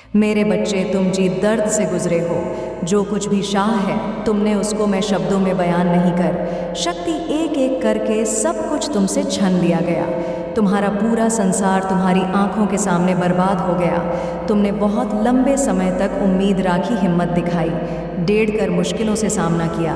मेरे बच्चे, तुम जी दर्द से गुजरे हो। जो कुछ भी शाह है तुमने उसको मैं शब्दों में बयान नहीं कर शक्ति। एक एक करके सब कुछ तुमसे छीन लिया गया। तुम्हारा पूरा संसार तुम्हारी आंखों के सामने बर्बाद हो गया। तुमने बहुत लंबे समय तक उम्मीद राखी, हिम्मत दिखाई, डेढ़ कर मुश्किलों से सामना किया,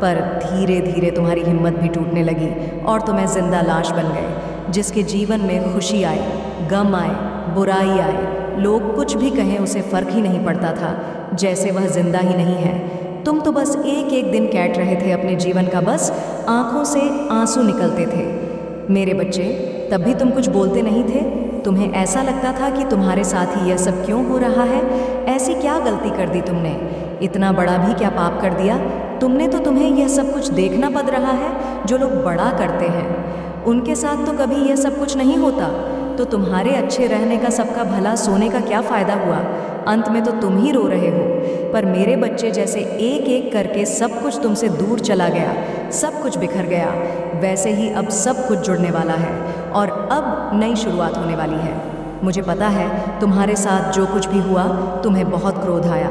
पर धीरे धीरे तुम्हारी हिम्मत भी टूटने लगी और तुम्हें जिंदा लाश बन गए। जिसके जीवन में खुशी आए, गम आए, बुराई आए, लोग कुछ भी कहें उसे फर्क ही नहीं पड़ता था, जैसे वह जिंदा ही नहीं है। तुम तो बस एक एक दिन काट रहे थे अपने जीवन का, बस आंखों से आंसू निकलते थे। मेरे बच्चे, तब भी तुम कुछ बोलते नहीं थे। तुम्हें ऐसा लगता था कि तुम्हारे साथ ही यह सब क्यों हो रहा है। ऐसी क्या गलती कर दी तुमने? इतना बड़ा भी क्या पाप कर दिया तुमने? तो तुम्हें यह सब कुछ देखना पड़ रहा है। जो लोग बड़ा करते हैं उनके साथ तो कभी यह सब कुछ नहीं होता। तो तुम्हारे अच्छे रहने का, सबका भला सोने का क्या फ़ायदा हुआ? अंत में तो तुम ही रो रहे हो। पर मेरे बच्चे, जैसे एक एक करके सब कुछ तुमसे दूर चला गया, सब कुछ बिखर गया, वैसे ही अब सब कुछ जुड़ने वाला है और अब नई शुरुआत होने वाली है। मुझे पता है तुम्हारे साथ जो कुछ भी हुआ, तुम्हें बहुत क्रोध आया।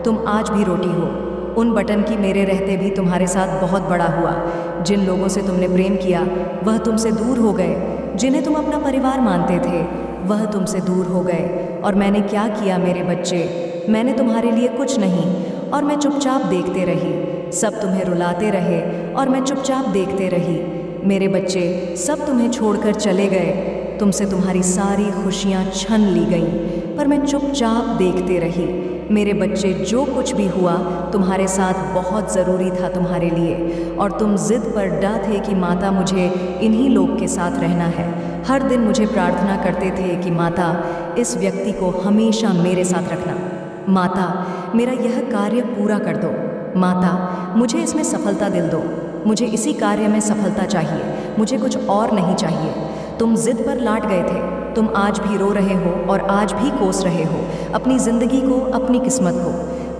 तुम आज भी रोटी हो। उन बटन की मेरे रहते भी तुम्हारे साथ बहुत बड़ा हुआ। जिन लोगों से तुमने प्रेम किया वह तुमसे दूर हो गए। जिन्हें तुम अपना परिवार मानते थे वह तुमसे दूर हो गए। और मैंने क्या किया मेरे बच्चे? मैंने तुम्हारे लिए कुछ नहीं, और मैं चुपचाप देखते रही। सब तुम्हें रुलाते रहे और मैं चुपचाप देखते रही। मेरे बच्चे, सब तुम्हें छोड़कर चले गए। तुमसे तुम्हारी सारी खुशियाँ छीन ली गईं, पर मैं चुपचाप देखते रही। मेरे बच्चे, जो कुछ भी हुआ तुम्हारे साथ बहुत ज़रूरी था तुम्हारे लिए, और तुम जिद पर डा थे कि माता, मुझे इन्हीं लोग के साथ रहना है। हर दिन मुझे प्रार्थना करते थे कि माता, इस व्यक्ति को हमेशा मेरे साथ रखना। माता, मेरा यह कार्य पूरा कर दो। माता, मुझे इसमें सफलता दिल दो। मुझे इसी कार्य में सफलता चाहिए, मुझे कुछ और नहीं चाहिए। तुम जिद पर लाट गए थे। तुम आज भी रो रहे हो और आज भी कोस रहे हो अपनी ज़िंदगी को, अपनी किस्मत को।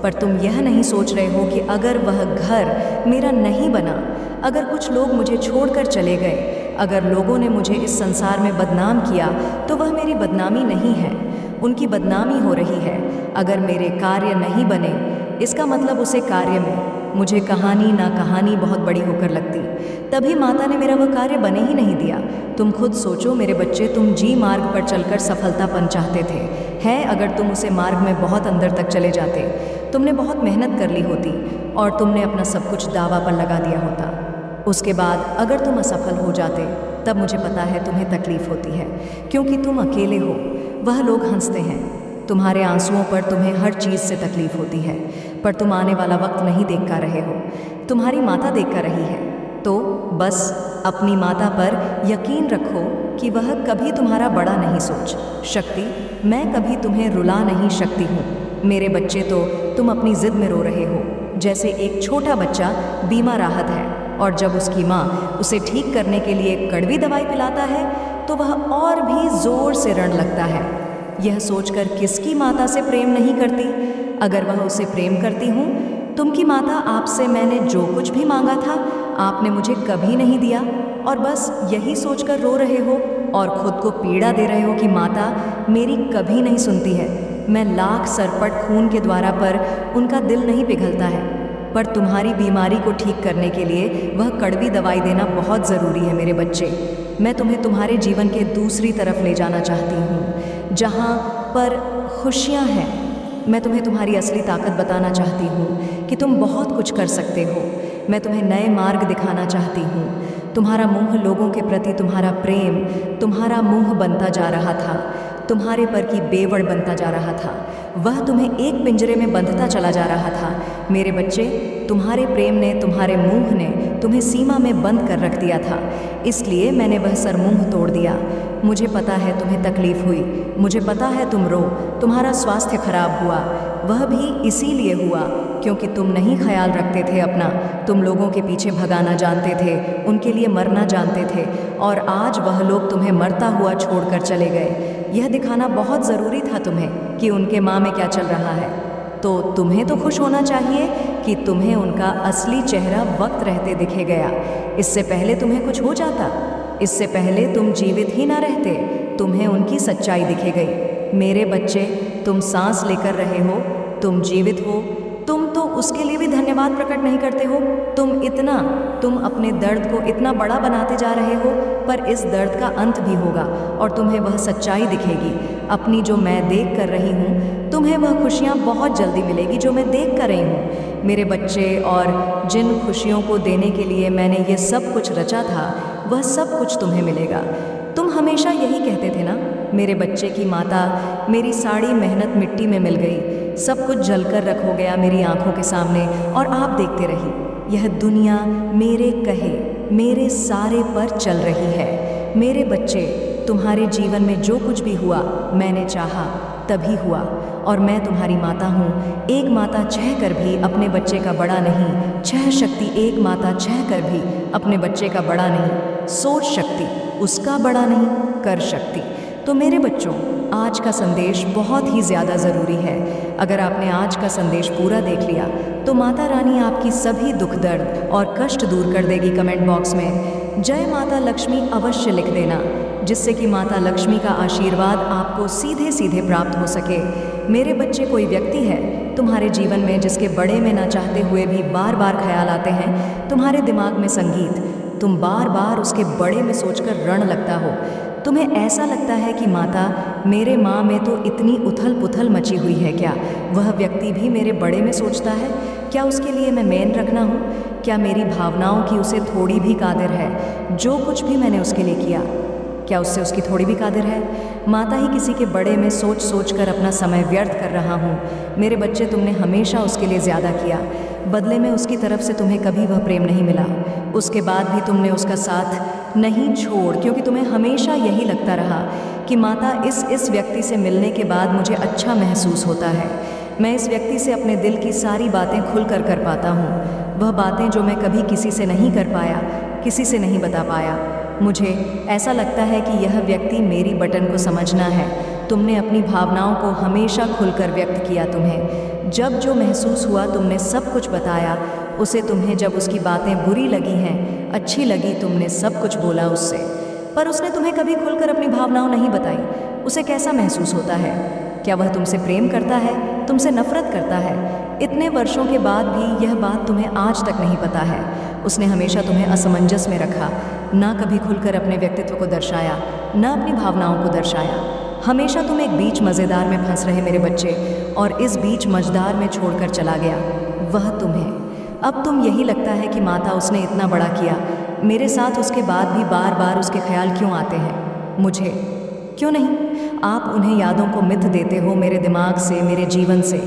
पर तुम यह नहीं सोच रहे हो कि अगर वह घर मेरा नहीं बना, अगर कुछ लोग मुझे छोड़कर चले गए, अगर लोगों ने मुझे इस संसार में बदनाम किया, तो वह मेरी बदनामी नहीं है, उनकी बदनामी हो रही है। अगर मेरे कार्य नहीं बने, इसका मतलब उसे कार्य में मुझे कहानी ना कहानी बहुत बड़ी होकर लगती। तभी माता ने मेरा वह कार्य बने ही नहीं दिया। तुम खुद सोचो मेरे बच्चे, तुम जी मार्ग पर चलकर सफलतापन चाहते थे। है, अगर तुम उसे मार्ग में बहुत अंदर तक चले जाते, तुमने बहुत मेहनत कर ली होती और तुमने अपना सब कुछ दावा पर लगा दिया होता। उसके बाद अगर तुम असफल हो जाते, तब मुझे पता है तुम्हें तकलीफ़ होती है, क्योंकि तुम अकेले हो। वह लोग हंसते हैं तुम्हारे आंसुओं पर, तुम्हें हर चीज़ से तकलीफ़ होती है, पर तुम आने वाला वक्त नहीं देख कर रहे हो, तुम्हारी माता देख कर रही है। तो बस अपनी माता पर यकीन रखो कि वह कभी तुम्हारा बड़ा नहीं सोच। शक्ति, मैं कभी तुम्हें रुला नहीं सकती हूँ। मेरे बच्चे, तो तुम अपनी ज़िद में रो रहे हो, जैसे एक छोटा बच्चा बीमार राहत है और जब उसकी माँ उसे ठीक करने के लिए कड़वी दवाई पिलाता है तो वह और भी ज़ोर से रण लगता है। यह सोचकर किसकी माता से प्रेम नहीं करती? अगर वह उसे प्रेम करती हूँ, तुमकी माता, आपसे मैंने जो कुछ भी मांगा था आपने मुझे कभी नहीं दिया, और बस यही सोचकर रो रहे हो और खुद को पीड़ा दे रहे हो कि माता मेरी कभी नहीं सुनती है। मैं लाख सरपट खून के द्वारा पर उनका दिल नहीं पिघलता है, पर तुम्हारी बीमारी को ठीक करने के लिए वह कड़वी दवाई देना बहुत ज़रूरी है। मेरे बच्चे, मैं तुम्हें तुम्हारे जीवन के दूसरी तरफ ले जाना चाहती हूँ, जहाँ पर खुशियाँ हैं। मैं तुम्हें तुम्हारी असली ताकत बताना चाहती हूँ कि तुम बहुत कुछ कर सकते हो। मैं तुम्हें नए मार्ग दिखाना चाहती हूँ। तुम्हारा मुँह, लोगों के प्रति तुम्हारा प्रेम, तुम्हारा मुँह बनता जा रहा था, तुम्हारे पर की बेवड़ बनता जा रहा था। वह तुम्हें एक पिंजरे में बंधता चला जा रहा था। मेरे बच्चे, तुम्हारे प्रेम ने, तुम्हारे मुँह ने तुम्हें सीमा में बंद कर रख दिया था, इसलिए मैंने वह सरमुँह तोड़ दिया। मुझे पता है तुम्हें तकलीफ़ हुई, मुझे पता है तुम रो, तुम्हारा स्वास्थ्य खराब हुआ। वह भी इसीलिए हुआ क्योंकि तुम नहीं ख्याल रखते थे अपना। तुम लोगों के पीछे भगाना जानते थे, उनके लिए मरना जानते थे, और आज वह लोग तुम्हें मरता हुआ छोड़कर चले गए। यह दिखाना बहुत ज़रूरी था तुम्हें कि उनके माँ में क्या चल रहा है। तो तुम्हें तो खुश होना चाहिए कि तुम्हें उनका असली चेहरा वक्त रहते दिखे गया। इससे पहले तुम्हें कुछ हो जाता, इससे पहले तुम जीवित ही ना रहते, तुम्हें उनकी सच्चाई दिखे गई। मेरे बच्चे, तुम सांस लेकर रहे हो, तुम जीवित हो, तुम तो उसके लिए भी धन्यवाद प्रकट नहीं करते हो। तुम अपने दर्द को इतना बड़ा बनाते जा रहे हो, पर इस दर्द का अंत भी होगा और तुम्हें वह सच्चाई दिखेगी। अपनी जो मैं देख कर रही हूँ, तुम्हें वह खुशियाँ बहुत जल्दी मिलेगी जो मैं देख कर रही हूँ। मेरे बच्चे, और जिन खुशियों को देने के लिए मैंने ये सब कुछ रचा था, वह सब कुछ तुम्हें मिलेगा। तुम हमेशा यही कहते थे ना, मेरे बच्चे की माता, मेरी सारी मेहनत मिट्टी में मिल गई, सब कुछ जलकर रख हो गया मेरी आंखों के सामने और आप देखते रही। यह दुनिया मेरे कहे, मेरे सारे पर चल रही है। मेरे बच्चे, तुम्हारे जीवन में जो कुछ भी हुआ, मैंने चाहा तभी हुआ, और मैं तुम्हारी माता हूँ। एक माता चाह कर भी अपने बच्चे का बड़ा नहीं, छह शक्ति एक माता चाह कर भी अपने बच्चे का बड़ा नहीं, सोच शक्ति उसका बड़ा नहीं, कर शक्ति। तो मेरे बच्चों, आज का संदेश बहुत ही ज़्यादा ज़रूरी है। अगर आपने आज का संदेश पूरा देख लिया तो माता रानी आपकी सभी दुख दर्द और कष्ट दूर कर देगी। कमेंट बॉक्स में जय माता लक्ष्मी अवश्य लिख देना, जिससे कि माता लक्ष्मी का आशीर्वाद आपको सीधे सीधे प्राप्त हो सके। मेरे बच्चे, कोई व्यक्ति है तुम्हारे जीवन में जिसके बड़े में ना चाहते हुए भी बार बार ख्याल आते हैं। तुम्हारे दिमाग में संगीत, तुम बार बार उसके बड़े में सोचकर रण लगता हो। तुम्हें ऐसा लगता है कि माता, मेरे माँ में तो इतनी उथल पुथल मची हुई है, क्या वह व्यक्ति भी मेरे बड़े में सोचता है? क्या उसके लिए मैं मेन रखना हूँ? क्या मेरी भावनाओं की उसे थोड़ी भी कादिर है? जो कुछ भी मैंने उसके लिए किया, क्या उससे उसकी थोड़ी भी कादिर है? माता ही किसी के बड़े में सोच सोच कर अपना समय व्यर्थ कर रहा हूँ। मेरे बच्चे, तुमने हमेशा उसके लिए ज़्यादा किया, बदले में उसकी तरफ से तुम्हें कभी वह प्रेम नहीं मिला। उसके बाद भी तुमने उसका साथ नहीं छोड़, क्योंकि तुम्हें हमेशा यही लगता रहा कि माता, इस व्यक्ति से मिलने के बाद मुझे अच्छा महसूस होता है। मैं इस व्यक्ति से अपने दिल की सारी बातें खुल कर पाता हूँ, वह बातें जो मैं कभी किसी से नहीं कर पाया, किसी से नहीं बता पाया। मुझे ऐसा लगता है कि यह व्यक्ति मेरी बटन को समझना है। तुमने अपनी भावनाओं को हमेशा खुलकर व्यक्त किया। तुम्हें जब जो महसूस हुआ तुमने सब कुछ बताया उसे। तुम्हें जब उसकी बातें बुरी लगी हैं, अच्छी लगी, तुमने सब कुछ बोला उससे, पर उसने तुम्हें कभी खुलकर अपनी भावनाओं नहीं बताई। उसे कैसा महसूस होता है? क्या वह तुमसे प्रेम करता है, तुमसे नफरत करता है? इतने वर्षों के बाद भी यह बात तुम्हें आज तक नहीं पता है। उसने हमेशा तुम्हें असमंजस में रखा, ना कभी खुलकर अपने व्यक्तित्व को दर्शाया, ना अपनी भावनाओं को दर्शाया। हमेशा तुम एक बीच मज़ेदार में फंस रहे मेरे बच्चे, और इस बीच मझदार में छोड़कर चला गया वह तुम्हें। अब तुम यही लगता है कि माता, उसने इतना बड़ा किया मेरे साथ, उसके बाद भी बार बार उसके ख्याल क्यों आते हैं? मुझे क्यों नहीं? आप उन्हें यादों को मिथ देते हो मेरे दिमाग से, मेरे जीवन से।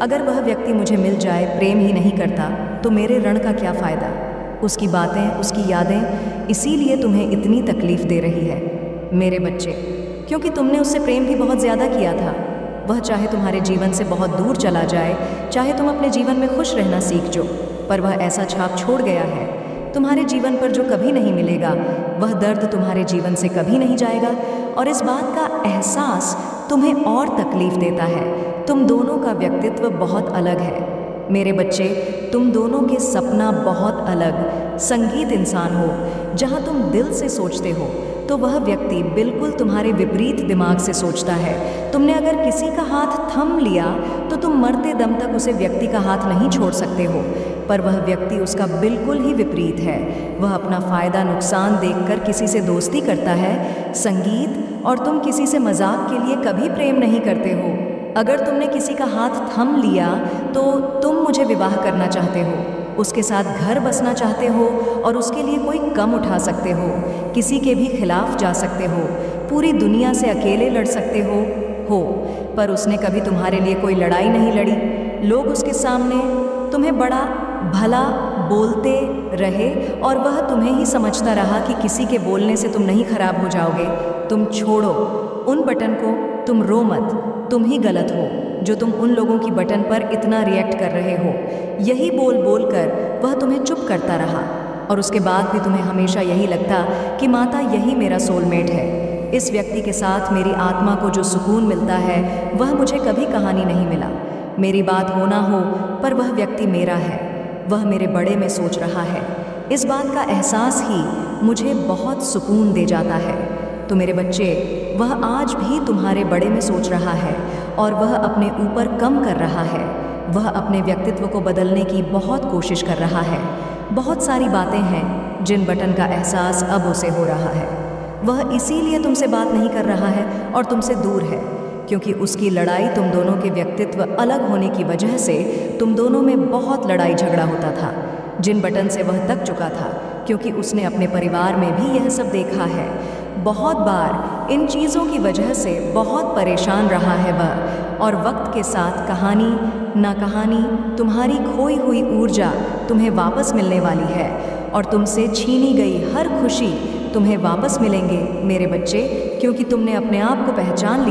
अगर वह व्यक्ति मुझे मिल जाए, प्रेम ही नहीं करता, तो मेरे ऋण का क्या फ़ायदा? उसकी बातें, उसकी यादें इसीलिए तुम्हें इतनी तकलीफ़ दे रही है मेरे बच्चे, क्योंकि तुमने उससे प्रेम भी बहुत ज़्यादा किया था। वह चाहे तुम्हारे जीवन से बहुत दूर चला जाए, चाहे तुम अपने जीवन में खुश रहना सीख जो, पर वह ऐसा छाप छोड़ गया है तुम्हारे जीवन पर जो कभी नहीं मिलेगा। वह दर्द तुम्हारे जीवन से कभी नहीं जाएगा, और इस बात का एहसास तुम्हें और तकलीफ़ देता है। तुम दोनों का व्यक्तित्व बहुत अलग है मेरे बच्चे। तुम दोनों के सपना बहुत अलग। संगीत इंसान हो, जहाँ तुम दिल से सोचते हो, तो वह व्यक्ति बिल्कुल तुम्हारे विपरीत दिमाग से सोचता है। तुमने अगर किसी का हाथ थम लिया तो तुम मरते दम तक उसे व्यक्ति का हाथ नहीं छोड़ सकते हो, पर वह व्यक्ति उसका बिल्कुल ही विपरीत है। वह अपना फ़ायदा नुकसान देखकर किसी से दोस्ती करता है संगीत, और तुम किसी से मजाक के लिए कभी प्रेम नहीं करते हो। अगर तुमने किसी का हाथ थम लिया तो तुम मुझे विवाह करना चाहते हो, उसके साथ घर बसना चाहते हो, और उसके लिए कोई कम उठा सकते हो, किसी के भी खिलाफ जा सकते हो, पूरी दुनिया से अकेले लड़ सकते हो, पर उसने कभी तुम्हारे लिए कोई लड़ाई नहीं लड़ी। लोग उसके सामने तुम्हें बड़ा भला बोलते रहे, और वह तुम्हें ही समझता रहा कि किसी के बोलने से तुम नहीं खराब हो जाओगे। तुम छोड़ो उन बटन को, तुम रो मत, तुम ही गलत हो जो तुम उन लोगों की बटन पर इतना रिएक्ट कर रहे हो। यही बोल बोल कर वह तुम्हें चुप करता रहा, और उसके बाद भी तुम्हें हमेशा यही लगता कि माता, यही मेरा सोलमेट है। इस व्यक्ति के साथ मेरी आत्मा को जो सुकून मिलता है वह मुझे कभी कहानी नहीं मिला। मेरी बात हो ना हो, पर वह व्यक्ति मेरा है, वह मेरे बड़े में सोच रहा है। इस बात का एहसास ही मुझे बहुत सुकून दे जाता है। तो मेरे बच्चे, वह आज भी तुम्हारे बड़े में सोच रहा है, और वह अपने ऊपर कम कर रहा है। वह अपने व्यक्तित्व को बदलने की बहुत कोशिश कर रहा है। बहुत सारी बातें हैं जिन बटन का एहसास अब उसे हो रहा है। वह इसीलिए तुमसे बात नहीं कर रहा है और तुमसे दूर है, क्योंकि उसकी लड़ाई तुम दोनों के व्यक्तित्व अलग होने की वजह से तुम दोनों में बहुत लड़ाई झगड़ा होता था। जिन बटन से वह थक चुका था, क्योंकि उसने अपने परिवार में भी यह सब देखा है। बहुत बार इन चीज़ों की वजह से बहुत परेशान रहा है वह, और वक्त के साथ कहानी ना कहानी तुम्हारी खोई हुई ऊर्जा तुम्हें वापस मिलने वाली है, और तुमसे छीनी गई हर खुशी तुम्हें वापस मिलेंगे मेरे बच्चे, क्योंकि तुमने अपने आप को पहचान लिया।